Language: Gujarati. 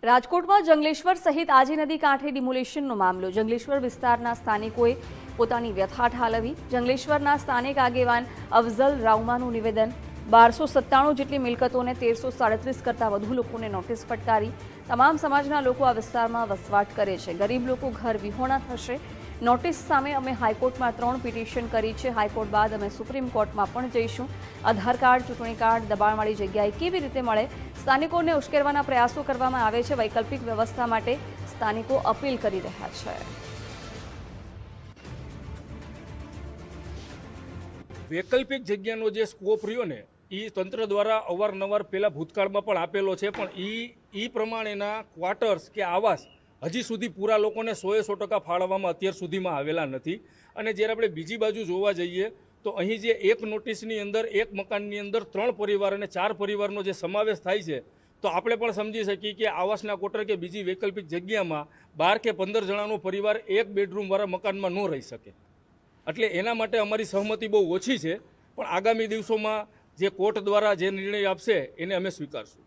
રાજકોટમાં જંગલેશ્વર સહિત આજી નદી કાંઠે ડિમોલેશનનો મામલો. જંગલેશ્વર વિસ્તારના સ્થાનિકોએ પોતાની વ્યથા ઠાલવી. જંગલેશ્વરના સ્થાનિક આગેવાન અફઝલ રાઉમાનું નિવેદન. 1297 જેટલી મિલકતોને 1337 કરતાં વધુ લોકોને નોટિસ ફટકારી. તમામ સમાજના લોકો આ વિસ્તારમાં વસવાટ કરે છે. ગરીબ લોકો ઘર વિહોણા થશે. નોટિસ સામે અમે હાઈકોર્ટમાં 3 પિટિશન કરી છે. હાઈકોર્ટ બાદ અમે સુપ્રીમ કોર્ટમાં પણ જઈશું. આધાર કાર્ડ, ચૂંટણી કાર્ડ દબાણવાળી જગ્યાએ કેવી રીતે મળે? સ્થાનિકોને ઉશ્કેરવાના પ્રયાસો કરવામાં આવે છે. વૈકલ્પિક વ્યવસ્થા માટે સ્થાનિકો અપીલ કરી રહ્યા છે. વૈકલ્પિક જગ્યાનો જે સ્કોપ રહ્યો ને એ તંત્ર દ્વારા અવારનવાર પહેલા ભૂતકાળમાં પણ આપેલો છે, પણ એ પ્રમાણેના ક્વાર્ટર્સ કે આવાસ હજી સુધી પૂરા લોકોને 100% ફાળવવામાં અત્યાર સુધીમાં આવેલા નથી. અને જ્યારે આપણે બીજી બાજુ જોવા જઈએ તો અહીં જે એક નોટિસની અંદર એક મકાનની અંદર 3 પરિવાર અને 4 પરિવારનો જે સમાવેશ થાય છે, તો આપણે પણ સમજી શકીએ કે આવાસના ક્વાર્ટર કે બીજી વૈકલ્પિક જગ્યામાં 12 કે 15 જણાનો પરિવાર એક બેડરૂમવાળા મકાનમાં ન રહી શકે. એટલે એના માટે અમારી સહમતિ બહુ ઓછી છે, પણ આગામી દિવસોમાં જે કોર્ટ દ્વારા જે નિર્ણય આપશે એને અમે સ્વીકારશું.